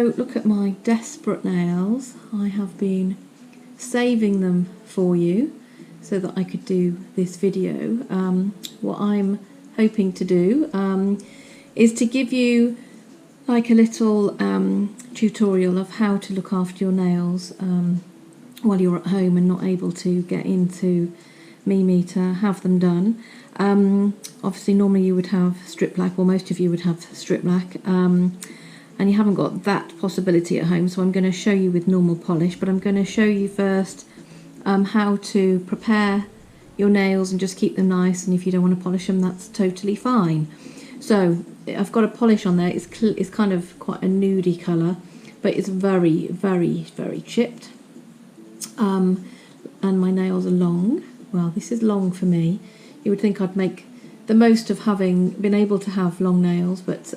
So look at my desperate nails. I have been saving them for you so that I could do this video. What I'm hoping to do is to give you like a little tutorial of how to look after your nails while you're at home and not able to get into Mimi to have them done. Obviously normally you would have strip black, or most of you would have strip black, and you haven't got that possibility at home, so I'm going to show you with normal polish, but I'm going to show you first how to prepare your nails and just keep them nice, and if you don't want to polish them, that's totally fine. So I've got a polish on there. It's kind of quite a nudie colour, but it's very, very, very chipped, and my nails are long. Well, this is long for me. You would think I'd make the most of having been able to have long nails, but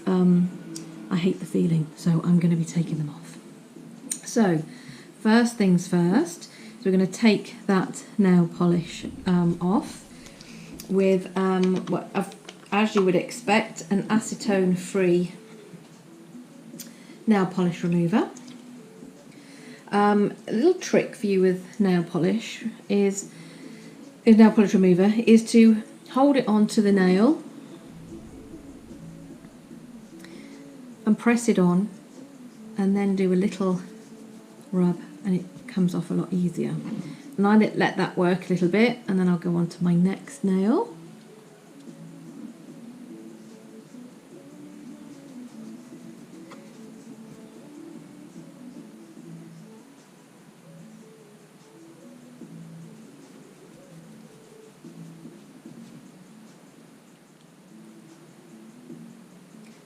I hate the feeling, so I'm going to be taking them off. So first things first, we're going to take that nail polish off with, as you would expect, an acetone-free nail polish remover. A little trick for you with nail polish remover is to hold it onto the nail and press it on, and then do a little rub, and it comes off a lot easier. And I let that work a little bit, and then I'll go on to my next nail.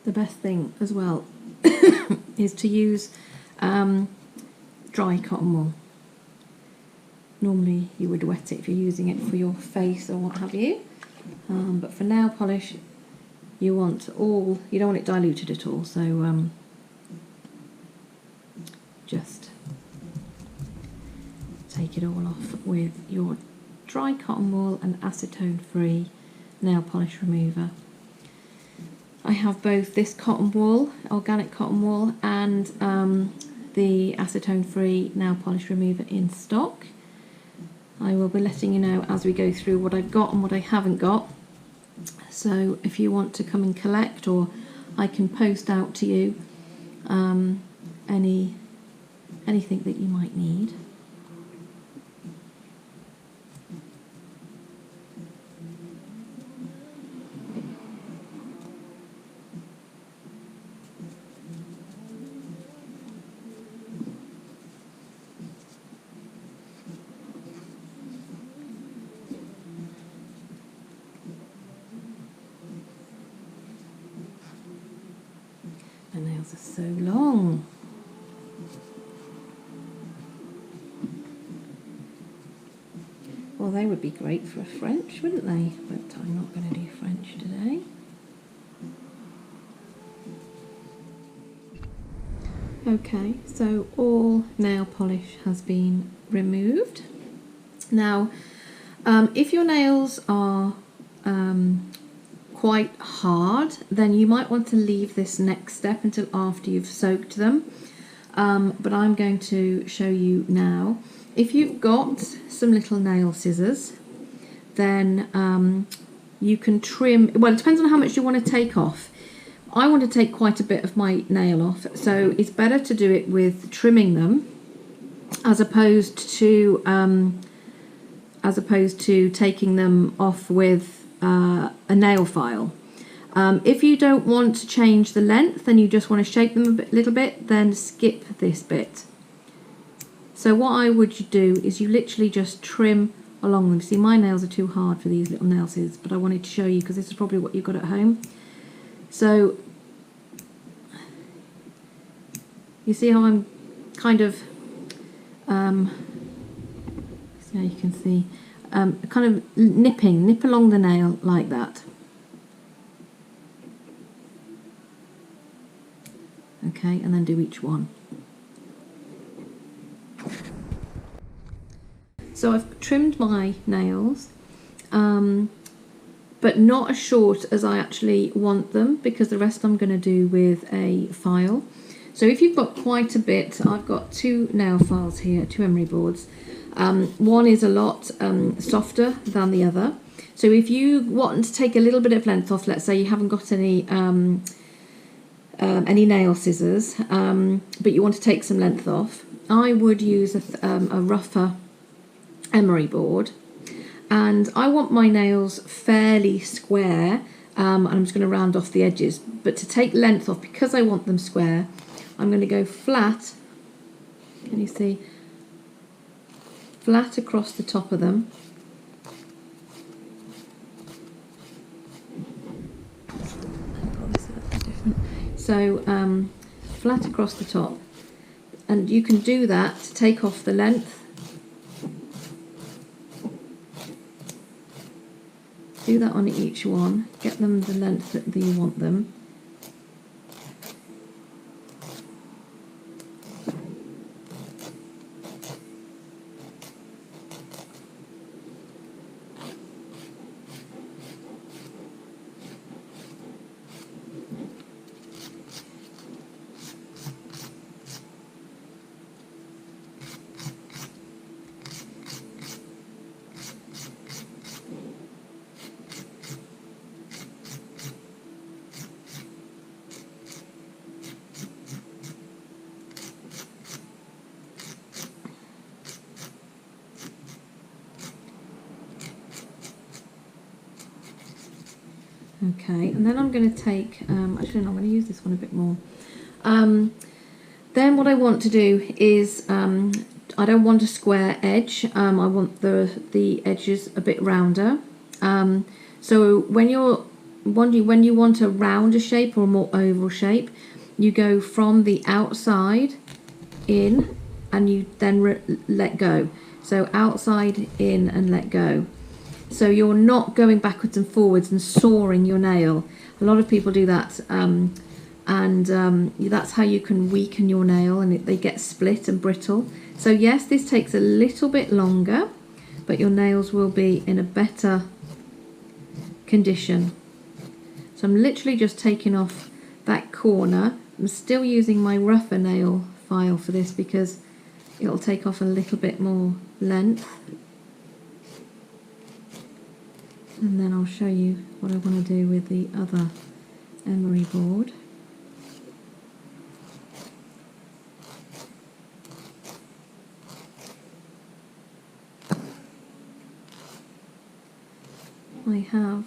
The best thing as well is to use dry cotton wool. Normally you would wet it if you're using it for your face or what have you, but for nail polish you don't want it diluted at all, so just take it all off with your dry cotton wool and acetone free nail polish remover. I have both this cotton wool, organic cotton wool, and the acetone-free nail polish remover in stock. I will be letting you know as we go through what I've got and what I haven't got. So if you want to come and collect, or I can post out to you anything that you might need. My nails are so long. Well, they would be great for a French, wouldn't they? But I'm not going to do French today. Okay, so all nail polish has been removed. Now, if your nails are quite hard, then you might want to leave this next step until after you've soaked them, but I'm going to show you now. If you've got some little nail scissors, then you can trim. Well, it depends on how much you want to take off. I want to take quite a bit of my nail off, so it's better to do it with trimming them as opposed to taking them off with a nail file. If you don't want to change the length and you just want to shape them a little bit, then skip this bit. So what I would do is you literally just trim along them. See, my nails are too hard for these little nail scissors, but I wanted to show you because this is probably what you've got at home. So you see how I'm kind of so you can see kind of nip along the nail like that. Okay, and then do each one. So I've trimmed my nails, but not as short as I actually want them, because the rest I'm going to do with a file. So if you've got quite a bit, I've got 2 nail files here, 2 emery boards. One is a lot softer than the other. So if you want to take a little bit of length off, let's say you haven't got any nail scissors, but you want to take some length off, I would use a rougher emery board. And I want my nails fairly square, and I'm just going to round off the edges. But to take length off, because I want them square, I'm going to go flat, can you see, flat across the top of them. So flat across the top, and you can do that to take off the length. Do that on each one, get them the length that you want them. Okay, and then I'm going to take, actually no, I'm going to use this one a bit more. Then what I want to do is, I don't want a square edge, I want the edges a bit rounder. So when you want a rounder shape or a more oval shape, you go from the outside in and you then let go. So outside in and let go. So you're not going backwards and forwards and sawing your nail. A lot of people do that, and that's how you can weaken your nail, and they get split and brittle. So yes, this takes a little bit longer, but your nails will be in a better condition. So I'm literally just taking off that corner. I'm still using my rougher nail file for this because it'll take off a little bit more length. And then I'll show you what I want to do with the other emery board. I have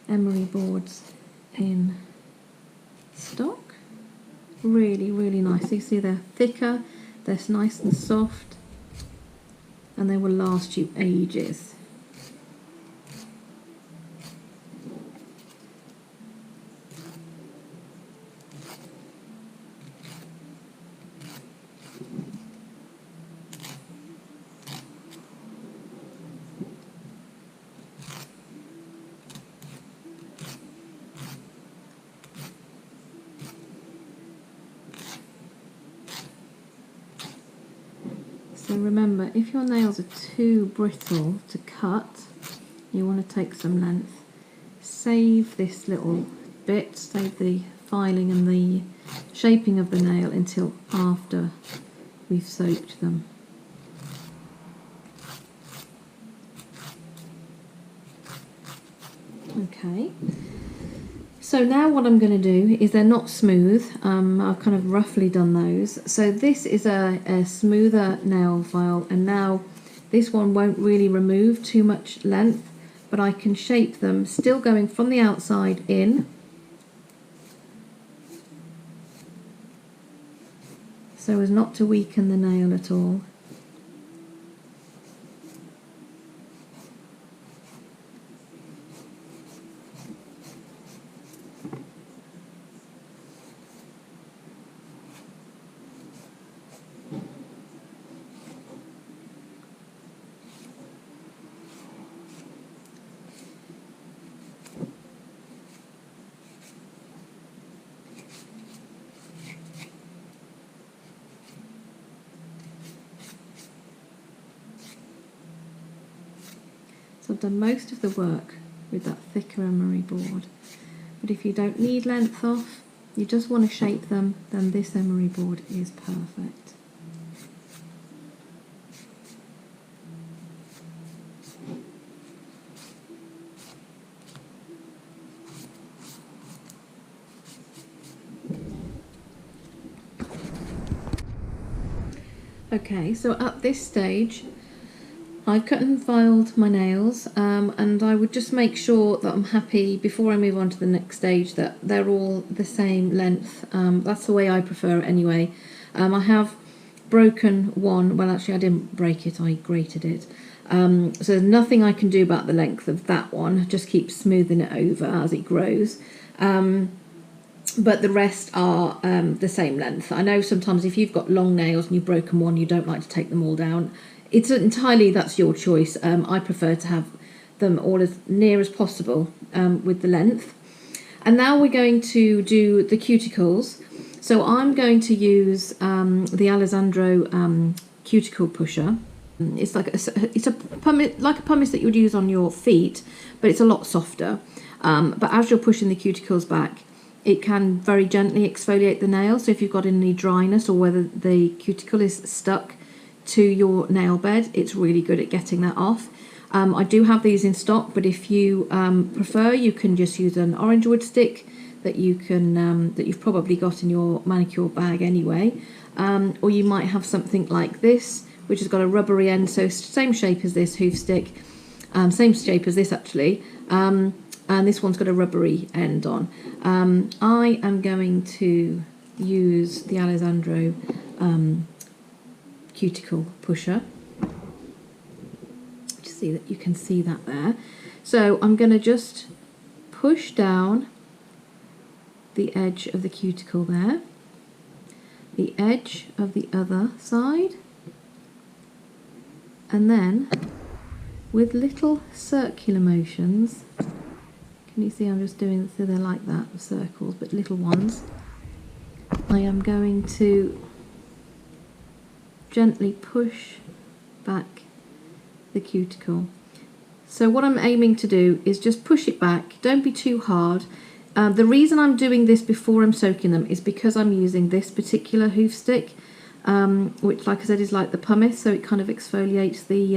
emery boards in stock. Really, really nice. You see they're thicker, they're nice and soft, and they will last you ages. So remember, if your nails are too brittle to cut, you want to take some length. Save this little bit, save the filing and the shaping of the nail until after we've soaked them. Okay. So now what I'm going to do is, they're not smooth, I've kind of roughly done those. So this is a smoother nail file, and now this one won't really remove too much length, but I can shape them still going from the outside in. So as not to weaken the nail at all. So I've done most of the work with that thicker emery board, but if you don't need length off, you just want to shape them, then this emery board is perfect. Okay, so at this stage I've cut and filed my nails, and I would just make sure that I'm happy before I move on to the next stage that they're all the same length. That's the way I prefer it anyway. I have broken one, well actually I didn't break it, I grated it. So there's nothing I can do about the length of that one, just keep smoothing it over as it grows. But the rest are the same length. I know sometimes if you've got long nails and you've broken one, you don't like to take them all down. It's entirely, that's your choice. I prefer to have them all as near as possible with the length. And now we're going to do the cuticles. So I'm going to use the Alessandro cuticle pusher. It's like a pumice that you would use on your feet, but it's a lot softer. But as you're pushing the cuticles back, it can very gently exfoliate the nail. So if you've got any dryness or whether the cuticle is stuck to your nail bed, it's really good at getting that off. I do have these in stock, but if you prefer, you can just use an orange wood stick that you can that you've probably got in your manicure bag anyway, or you might have something like this, which has got a rubbery end, so same shape as this hoof stick, same shape as this actually, and this one's got a rubbery end on. I am going to use the Alessandro cuticle pusher. Just see that you can see that there. So I'm going to just push down the edge of the cuticle there, the edge of the other side, and then with little circular motions, can you see I'm just doing, so they're like that, circles, but little ones, I am going to gently push back the cuticle. So what I'm aiming to do is just push it back, don't be too hard. The reason I'm doing this before I'm soaking them is because I'm using this particular hoof stick, which like I said is like the pumice, so it kind of exfoliates the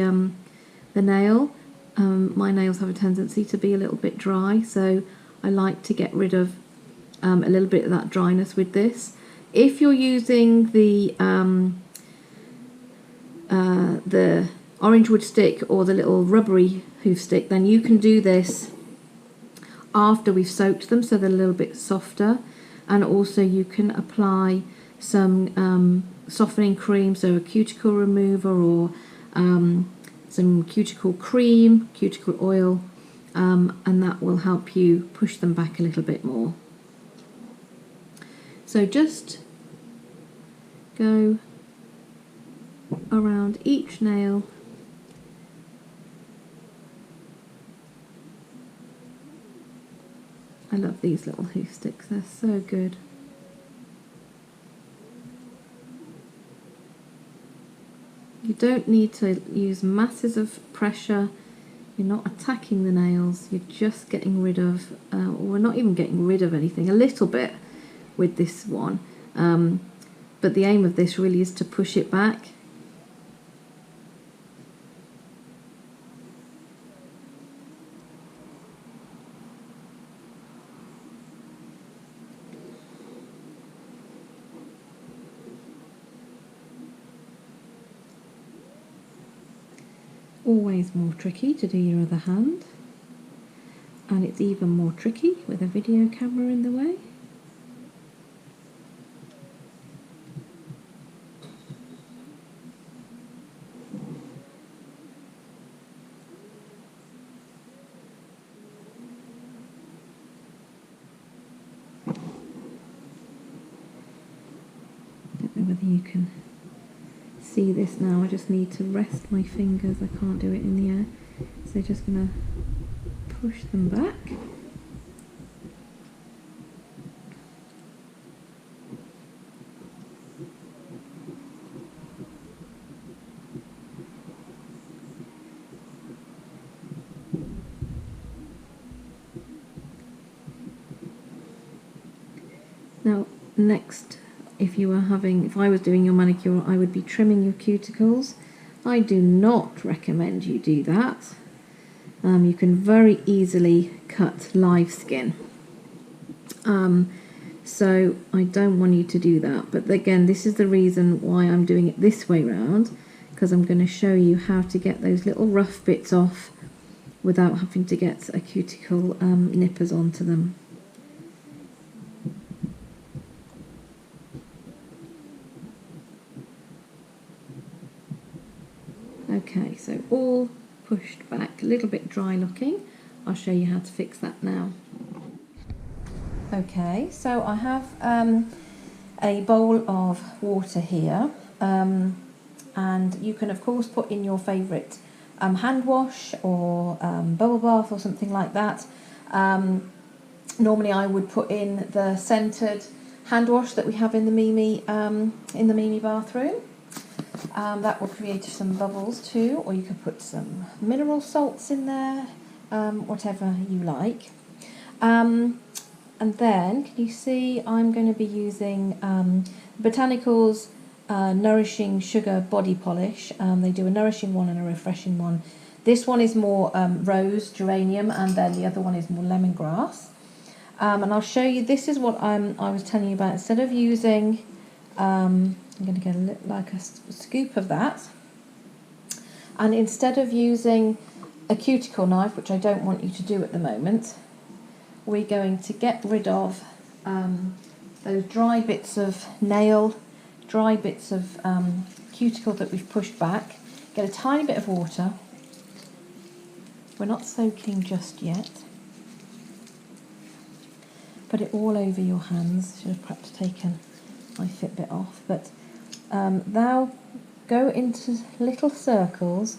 nail. My nails have a tendency to be a little bit dry, so I like to get rid of a little bit of that dryness with this. If you're using the orange wood stick or the little rubbery hoof stick, then you can do this after we've soaked them, so they're a little bit softer. And also you can apply some softening cream, so a cuticle remover or some cuticle cream, cuticle oil, and that will help you push them back a little bit more. So just go around each nail I love these little hoof sticks, they're so good. You don't need to use masses of pressure, you're not attacking the nails, you're just getting rid of, or we're not even getting rid of anything, a little bit with this one, but the aim of this really is to push it back. Always more tricky to do your other hand, and it's even more tricky with a video camera in the way. Don't know whether you can see this now. I just need to rest my fingers, I can't do it in the air, so just going to push them back. Now next, if I was doing your manicure, I would be trimming your cuticles. I do not recommend you do that. You can very easily cut live skin. So I don't want you to do that. But again, this is the reason why I'm doing it this way round, because I'm going to show you how to get those little rough bits off without having to get a cuticle nippers onto them. Okay, so all pushed back, a little bit dry looking. I'll show you how to fix that now. Okay, so I have a bowl of water here, and you can of course put in your favourite hand wash or bubble bath or something like that. Normally I would put in the scented hand wash that we have in the Mimi bathroom. That will create some bubbles too, or you could put some mineral salts in there, whatever you like. And then, can you see I'm going to be using Botanicals Nourishing Sugar Body Polish. They do a nourishing one and a refreshing one. This one is more rose, geranium, and then the other one is more lemongrass. And I'll show you, this is what I was telling you about. Instead of using, I'm going to get like a scoop of that. And instead of using a cuticle knife, which I don't want you to do at the moment, we're going to get rid of those dry bits of nail, dry bits of cuticle that we've pushed back. Get a tiny bit of water. We're not soaking just yet. Put it all over your hands. Should have perhaps taken my Fitbit off. But now go into little circles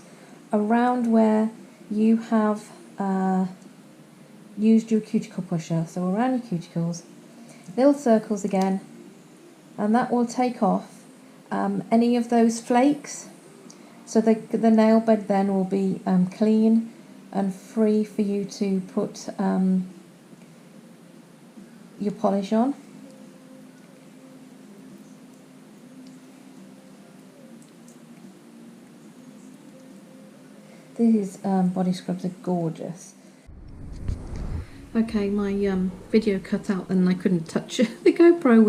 around where you have used your cuticle pusher, so around your cuticles, little circles again, and that will take off any of those flakes, so the nail bed then will be clean and free for you to put your polish on. These body scrubs are gorgeous. Okay, my video cut out and I couldn't touch the GoPro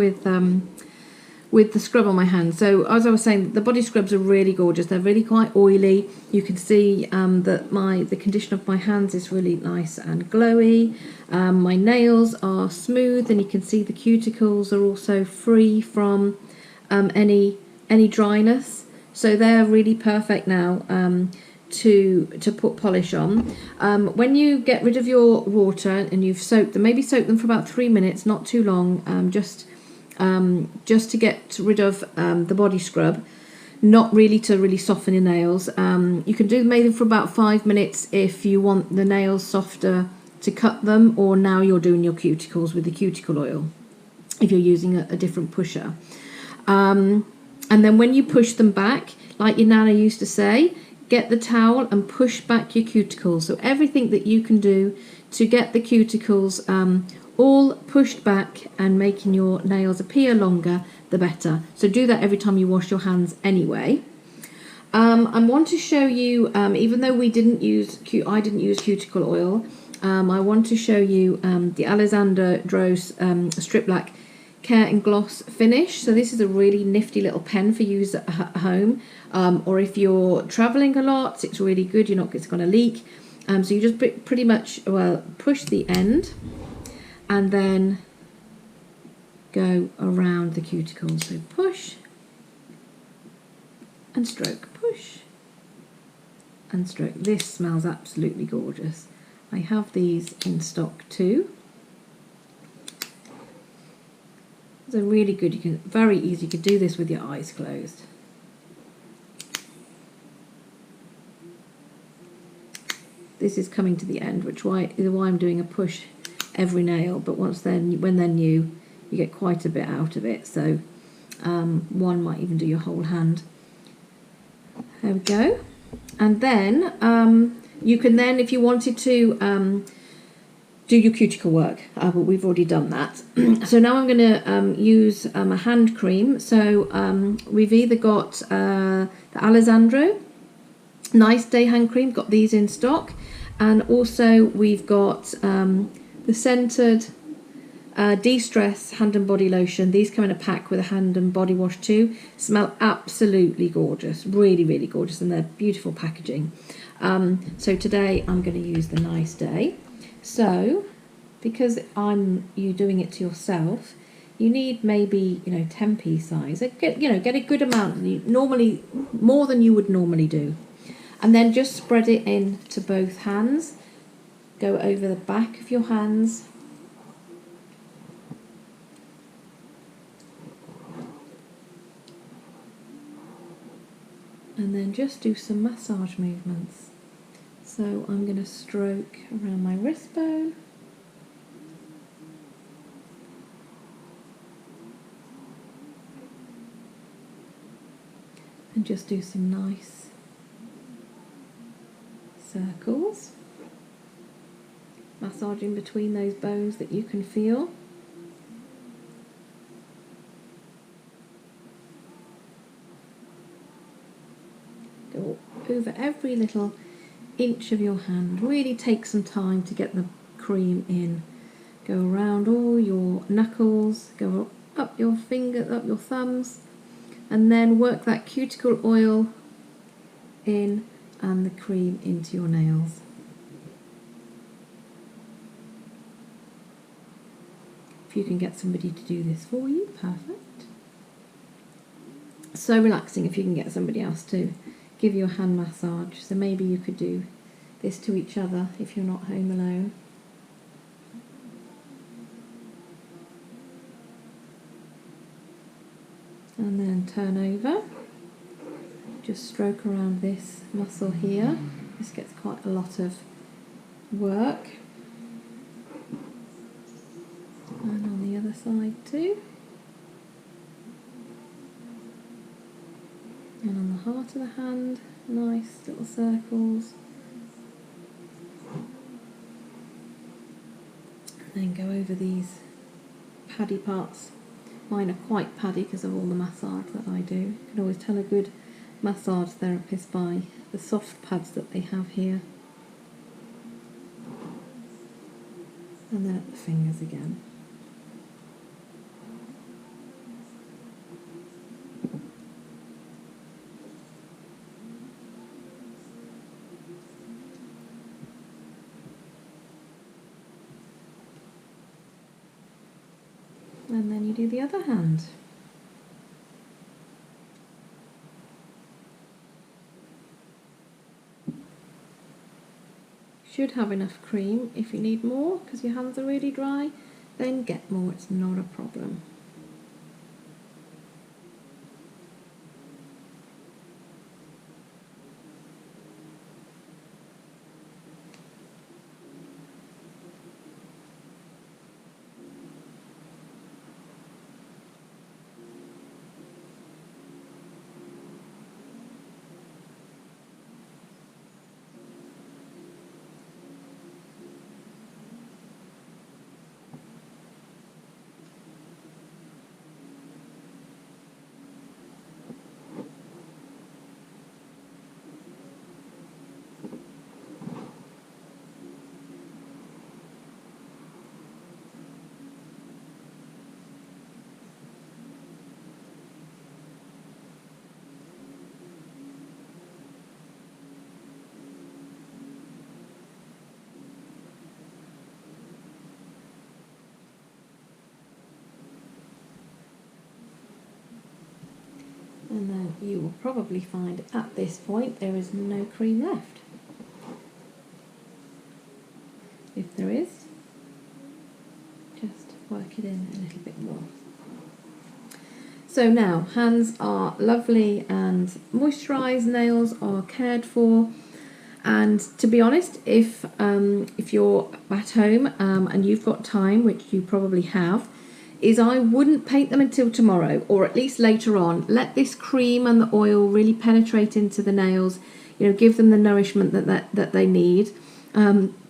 with the scrub on my hand. So as I was saying, the body scrubs are really gorgeous. They're really quite oily. You can see that the condition of my hands is really nice and glowy. My nails are smooth, and you can see the cuticles are also free from any dryness. So they're really perfect now to put polish on. When you get rid of your water and you've soaked them, maybe soak them for about 3 minutes, not too long, just to get rid of the body scrub, not really to really soften your nails. You can do maybe for about 5 minutes if you want the nails softer to cut them, or now you're doing your cuticles with the cuticle oil if you're using a different pusher. And then when you push them back, like your Nana used to say, get the towel and push back your cuticles. So everything that you can do to get the cuticles all pushed back and making your nails appear longer, the better. So do that every time you wash your hands anyway. I want to show you, even though I didn't use cuticle oil, I want to show you the Alexander Dros Strip Black Care and Gloss Finish. So this is a really nifty little pen for use at home, or if you're traveling a lot, it's really good. It's going to leak. So you just pretty much push the end and then go around the cuticles. So push and stroke, push and stroke. This smells absolutely gorgeous. I have these in stock too. They're really good. Very easy. You could do this with your eyes closed. This is coming to the end, which is why I'm doing a push every nail. But when they're new, you get quite a bit out of it. So one might even do your whole hand. There we go. And then you can then, if you wanted to do your cuticle work, but we've already done that. So now I'm going to use a hand cream. So we've either got the Alessandro Nice Day hand cream, got these in stock, and also we've got the scented De-Stress hand and body lotion. These come in a pack with a hand and body wash too. Smell absolutely gorgeous, really, really gorgeous, and they're beautiful packaging. So today I'm going to use the Nice Day. So because you're doing it to yourself, you need maybe 10p size. Get a good amount, normally more than you would normally do, and then just spread it in to both hands. Go over the back of your hands. And then just do some massage movements. So I'm going to stroke around my wrist bone. And just do some nice circles. Massaging between those bones that you can feel. Go over every little inch of your hand. Really take some time to get the cream in. Go around all your knuckles, go up your fingers, up your thumbs, and then work that cuticle oil in and the cream into your nails. If you can get somebody to do this for you, perfect. So relaxing if you can get somebody else to give you a hand massage. So maybe you could do this to each other if you're not home alone. And then turn over. Just stroke around this muscle here. This gets quite a lot of work. And on the other side too. And on the heart of the hand, nice little circles. And then go over these paddy parts. Mine are quite paddy because of all the massage that I do. You can always tell a good massage therapist by the soft pads that they have here. And then at the fingers again. And then you do the other hand. Should have enough cream. If you need more because your hands are really dry, then get more, it's not a problem. And then you will probably find at this point there is no cream left. If there is, just work it in a little bit more. So now hands are lovely and moisturised, nails are cared for, and to be honest, if you're at home and you've got time, which you probably have, is I wouldn't paint them until tomorrow, or at least later on. Let this cream and the oil really penetrate into the nails, give them the nourishment that they need.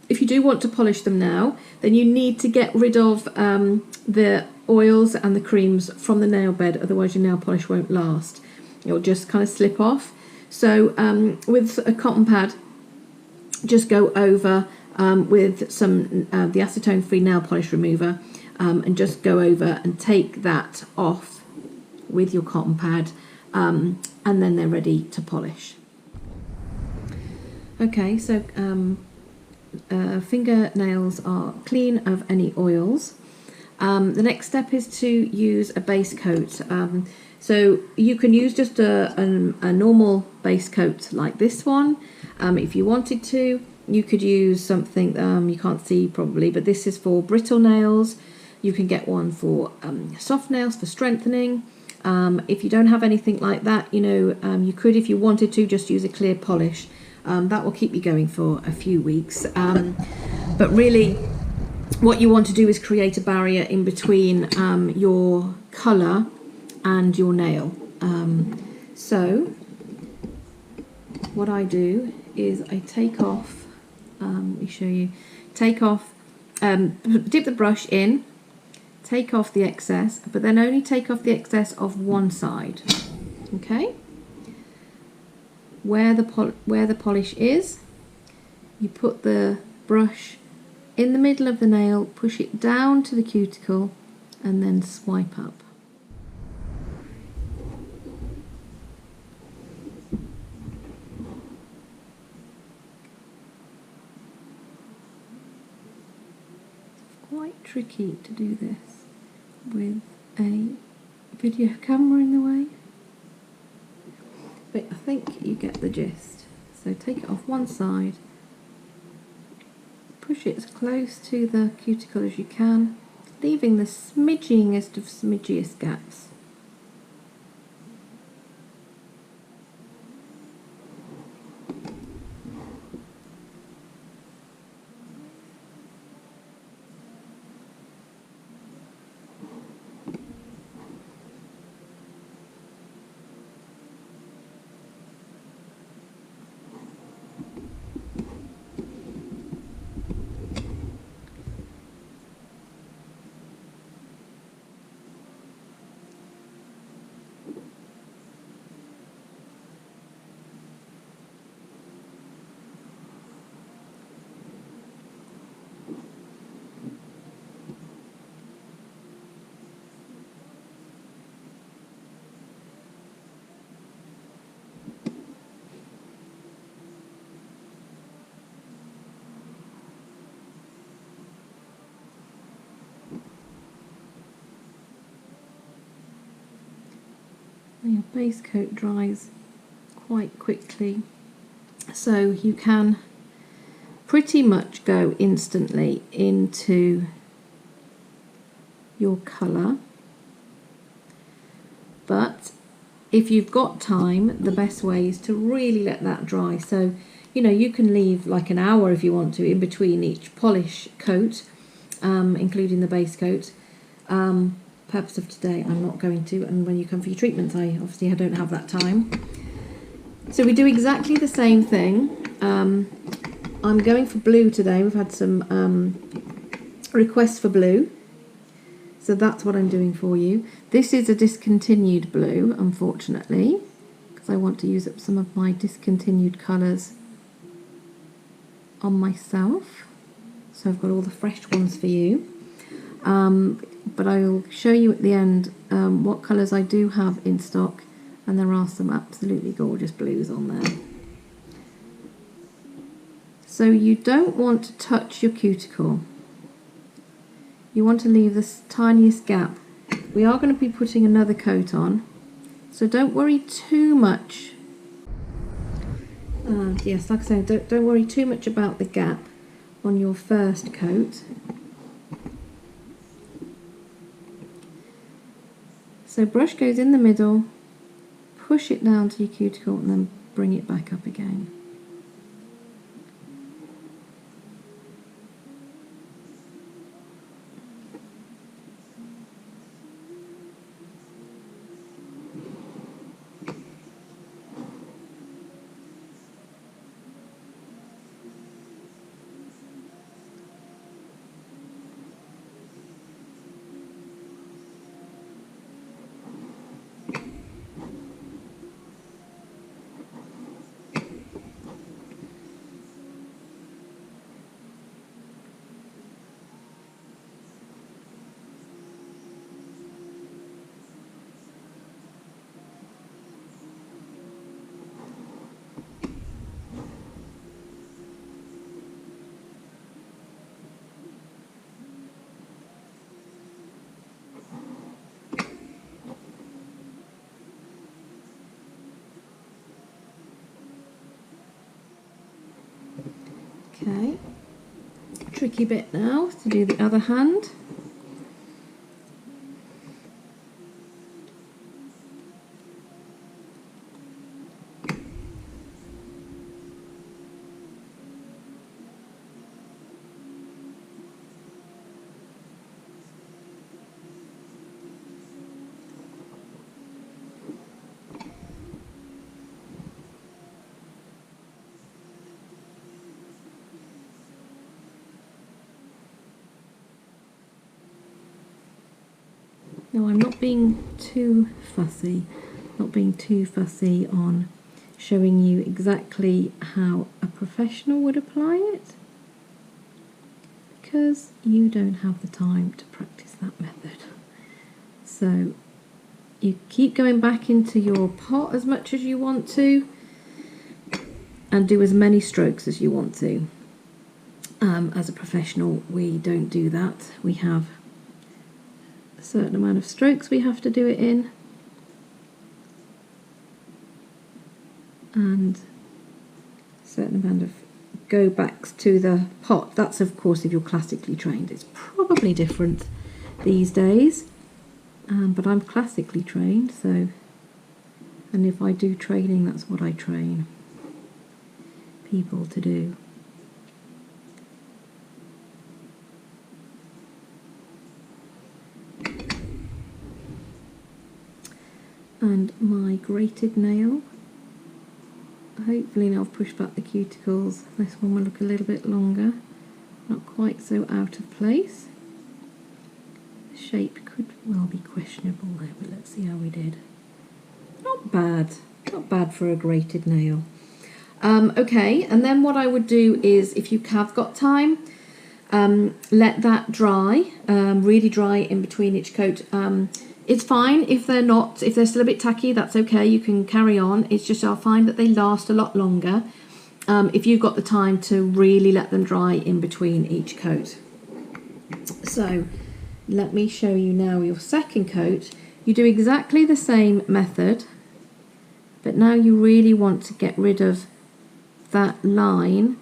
if you do want to polish them now, then you need to get rid of the oils and the creams from the nail bed, otherwise your nail polish won't last. It'll just kind of slip off. So with a cotton pad, just go over with some the acetone-free nail polish remover, and just go over and take that off with your cotton pad, and then they're ready to polish. Okay, so fingernails are clean of any oils. The next step is to use a base coat. So you can use just a normal base coat like this one. If you wanted to, you could use something you can't see probably, but this is for brittle nails. You can get one for soft nails for strengthening. If you don't have anything like that, you could, if you wanted to, just use a clear polish. That will keep you going for a few weeks. But really, what you want to do is create a barrier in between your colour and your nail. So what I do is I take off, let me show you, dip the brush in, take off the excess, but then only take off the excess of one side. Okay? Where the polish is, you put the brush in the middle of the nail, push it down to the cuticle, and then swipe up. It's quite tricky to do this with a video camera in the way, but I think you get the gist. So take it off one side, push it as close to the cuticle as you can, leaving the smidgiest of smidgiest gaps. Your base coat dries quite quickly, so you can pretty much go instantly into your colour. But if you've got time, the best way is to really let that dry. So you can leave like an hour if you want to in between each polish coat, including the base coat. Purpose of today, I'm not going to, and when you come for your treatments, I don't have that time. So we do exactly the same thing. I'm going for blue today. We've had some requests for blue, so that's what I'm doing for you. This is a discontinued blue, unfortunately, because I want to use up some of my discontinued colours on myself. So I've got all the fresh ones for you. But I'll show you at the end what colours I do have in stock, and there are some absolutely gorgeous blues on there. So you don't want to touch your cuticle. You want to leave the tiniest gap. We are going to be putting another coat on, so don't worry too much. Yes, like I said, don't worry too much about the gap on your first coat. So brush goes in the middle, push it down to your cuticle, and then bring it back up again. Okay, tricky bit now to do the other hand. Now I'm not being too fussy on showing you exactly how a professional would apply it, because you don't have the time to practice that method. So you keep going back into your pot as much as you want to and do as many strokes as you want to. As a professional, we don't do that. We have a certain amount of strokes we have to do it in, and a certain amount of go backs to the pot. That's of course if you're classically trained. It's probably different these days, but I'm classically trained, so, and if I do training, that's what I train people to do. And my grated nail, hopefully now I've pushed back the cuticles, this one will look a little bit longer, not quite so out of place. The shape could well be questionable there, but let's see how we did. Not bad for a grated nail. Okay, and then what I would do is, if you have got time, let that dry, really dry in between each coat. It's fine if they're not, if they're still a bit tacky, that's okay, you can carry on. It's just I'll find that they last a lot longer if you've got the time to really let them dry in between each coat. So let me show you now your second coat. You do exactly the same method, but now you really want to get rid of that line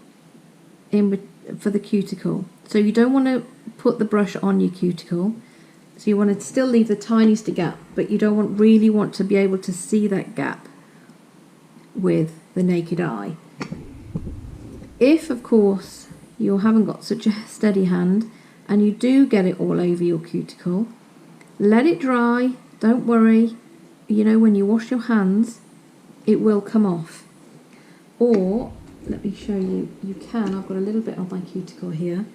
in for the cuticle. So you don't want to put the brush on your cuticle. So you want to still leave the tiniest gap, but you don't really want to be able to see that gap with the naked eye. If, of course, you haven't got such a steady hand and you do get it all over your cuticle, let it dry, don't worry. You know, when you wash your hands, it will come off. Or, let me show you, you can, I've got a little bit on my cuticle here,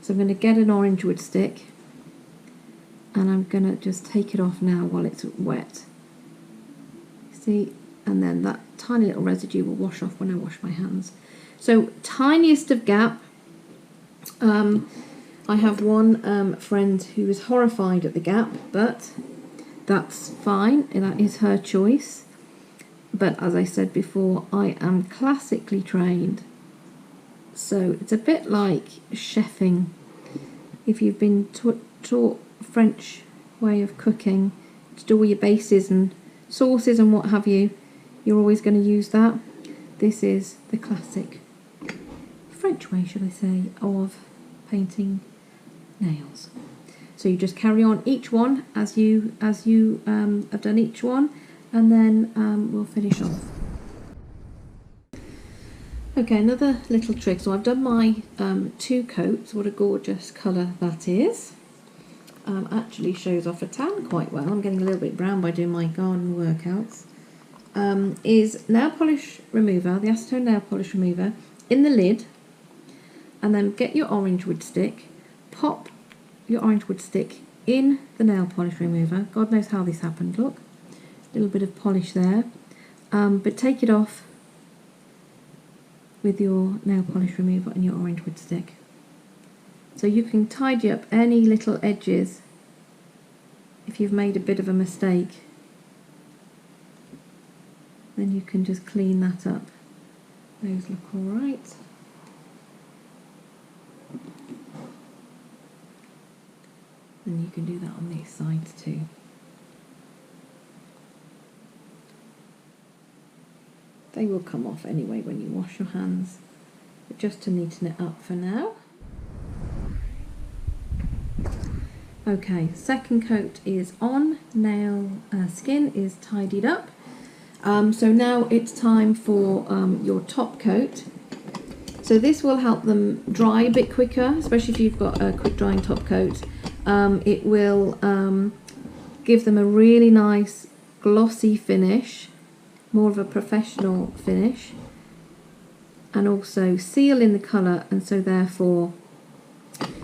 so I'm going to get an orange wood stick, and I'm going to just take it off now while it's wet. See, and then that tiny little residue will wash off when I wash my hands. So tiniest of gap. I have one friend who is horrified at the gap, but that's fine, and that is her choice. But as I said before, I am classically trained, so it's a bit like chefing. If you've been taught French way of cooking to do all your bases and sauces and what have you, you're always going to use that. This is the classic French way, should I say, of painting nails. So you just carry on each one as you have done each one, and then we'll finish off. Okay, another little trick. So I've done my 2 coats. What a gorgeous colour that is. Actually shows off a tan quite well. I'm getting a little bit brown by doing my garden workouts. Is nail polish remover, the acetone nail polish remover, in the lid, and then get your orange wood stick, pop your orange wood stick in the nail polish remover. God knows how this happened, look. A little bit of polish there. But take it off with your nail polish remover and your orange wood stick. So you can tidy up any little edges if you've made a bit of a mistake. Then you can just clean that up. Those look all right. And you can do that on these sides too. They will come off anyway when you wash your hands. but just to neaten it up for now. Okay, second coat is on, nail skin is tidied up. So now it's time for your top coat. So this will help them dry a bit quicker, especially if you've got a quick drying top coat. It will give them a really nice glossy finish, more of a professional finish, and also seal in the colour, and so therefore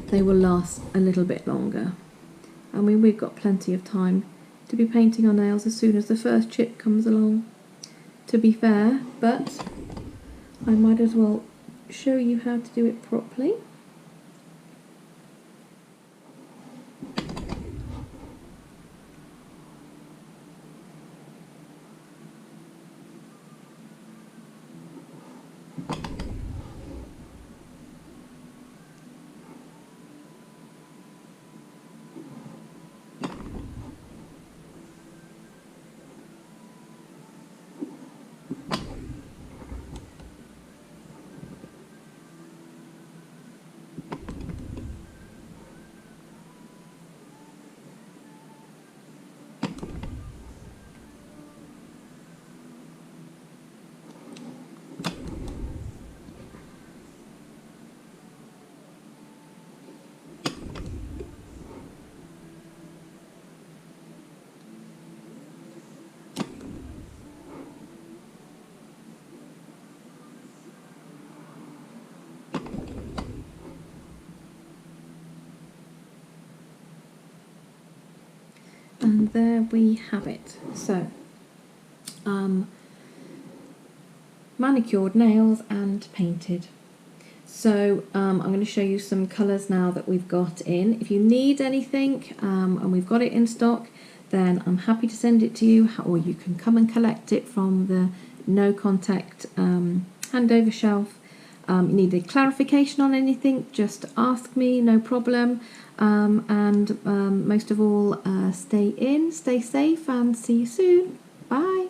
they will last a little bit longer. I mean, we've got plenty of time to be painting our nails as soon as the first chip comes along, to be fair, but I might as well show you how to do it properly. And there we have it. So, manicured nails and painted. So I'm going to show you some colours now that we've got in. If you need anything and we've got it in stock, then I'm happy to send it to you, or you can come and collect it from the no contact handover shelf. You need a clarification on anything, just ask me, no problem. And most of all, stay in, stay safe, and see you soon. Bye.